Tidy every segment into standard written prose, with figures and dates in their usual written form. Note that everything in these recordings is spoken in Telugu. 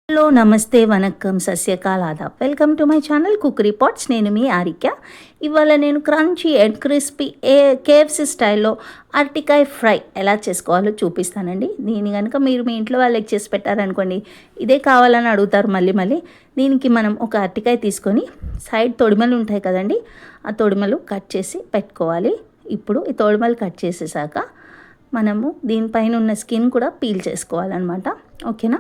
హలో నమస్తే వనక్కం సస్యకాల్ ఆదాబ్ welcome to my channel cookery pots. నేను మీ ఆరిక. ఇవాళ నేను క్రంచీ అండ్ క్రిస్పీ కేఎఫ్సి స్టైల్లో అరటికాయ ఫ్రై ఎలా చేసుకోవాలో చూపిస్తానండి. దీని కనుక మీరు మీ ఇంట్లో వాళ్ళకి చేసి పెట్టారనుకోండి, ఇదే కావాలని అడుగుతారు మళ్ళీ. దీనికి మనం ఒక అరటికాయ తీసుకొని సైడ్ తొడిమలు ఉంటాయి కదండి, ఆ తొడిమలు కట్ చేసి పెట్టుకోవాలి. ఇప్పుడు ఈ తొడిమలు కట్ చేసేసాక మనము దీనిపైన ఉన్న స్కిన్ కూడా పీల్ చేసుకోవాలన్నమాట. ఓకేనా?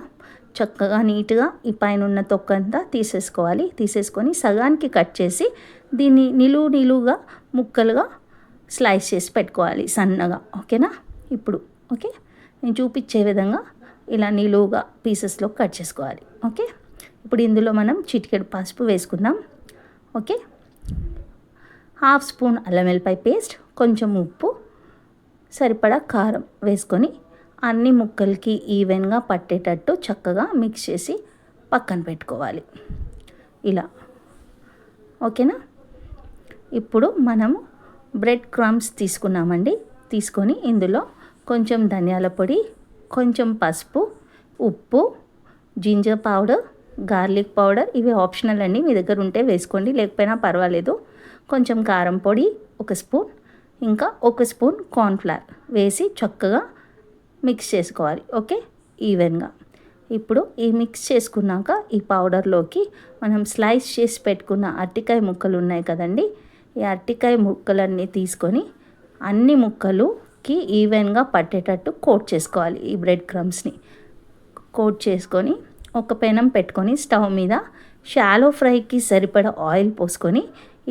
చక్కగా నీట్గా ఈ పైన ఉన్న తొక్కంతా తీసేసుకొని సగానికి కట్ చేసి దీన్ని నిలువుగా ముక్కలుగా స్లైస్ చేసి పెట్టుకోవాలి సన్నగా. ఓకేనా? ఇప్పుడు ఓకే, నేను చూపించే విధంగా ఇలా నిలువుగా పీసెస్లో కట్ చేసుకోవాలి. ఓకే, ఇప్పుడు ఇందులో మనం చిటికెడు పసుపు వేసుకుందాం. ఓకే, 1/2 స్పూన్ అల్లం వెల్లిపాయ పేస్ట్, కొంచెం ఉప్పు, సరిపడా కారం వేసుకొని అన్ని ముక్కలకి ఈవెన్గా పట్టేటట్టు చక్కగా మిక్స్ చేసి పక్కన పెట్టుకోవాలి ఇలా. ఓకేనా? ఇప్పుడు మనము బ్రెడ్ క్రమ్స్ తీసుకొని ఇందులో కొంచెం ధనియాల పొడి, కొంచెం పసుపు, ఉప్పు, జింజర్ పౌడర్, గార్లిక్ పౌడర్, ఇవి ఆప్షనల్ అండి, మీ దగ్గర ఉంటే వేసుకోండి, లేకపోయినా పర్వాలేదు. కొంచెం కారం పొడి 1 స్పూన్, ఇంకా 1 స్పూన్ కార్న్ఫ్లవర్ వేసి చక్కగా మిక్స్ చేసుకోవాలి. ఓకే, ఈవెన్గా. ఇప్పుడు ఈ మిక్స్ చేసుకున్నాక ఈ పౌడర్లోకి మనం స్లైస్ చేసి పెట్టుకున్న అరటికాయ ముక్కలు ఉన్నాయి కదండి, ఈ అరటికాయ ముక్కలన్నీ తీసుకొని అన్ని ముక్కలుకి ఈవెన్గా పట్టేటట్టు కోట్ చేసుకోవాలి. ఈ బ్రెడ్ క్రమ్స్ని కోట్ చేసుకొని ఒక పెనం పెట్టుకొని స్టవ్ మీద షాలో ఫ్రైకి సరిపడా ఆయిల్ పోసుకొని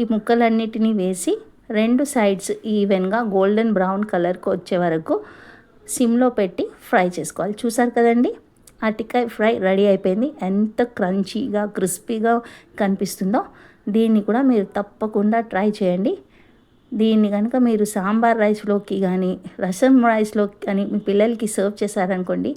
ఈ ముక్కలన్నిటినీ వేసి 2 సైడ్స్ ఈవెన్గా గోల్డెన్ బ్రౌన్ కలర్కి వచ్చే వరకు సిమ్లో పెట్టి ఫ్రై చేసుకోవాలి. చూసారు కదండి, అరటికాయ ఫ్రై రెడీ అయిపోయింది. ఎంత క్రంచీగా క్రిస్పీగా కనిపిస్తుందో. దీన్ని కూడా మీరు తప్పకుండా ట్రై చేయండి. దీన్ని కనుక మీరు సాంబార్ రైస్లోకి కానీ రసం రైస్లోకి కానీ మీ పిల్లలకి సర్వ్ చేశారనుకోండి,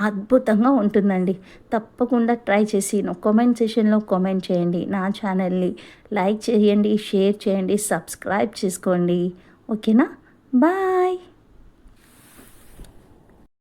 అద్భుతంగా ఉంటుందండి. తప్పకుండా ట్రై చేసి కామెంట్ సెషన్లో కామెంట్ చేయండి. నా ఛానల్ని లైక్ చేయండి, షేర్ చేయండి, సబ్స్క్రైబ్ చేసుకోండి. ఓకేనా? బాయ్.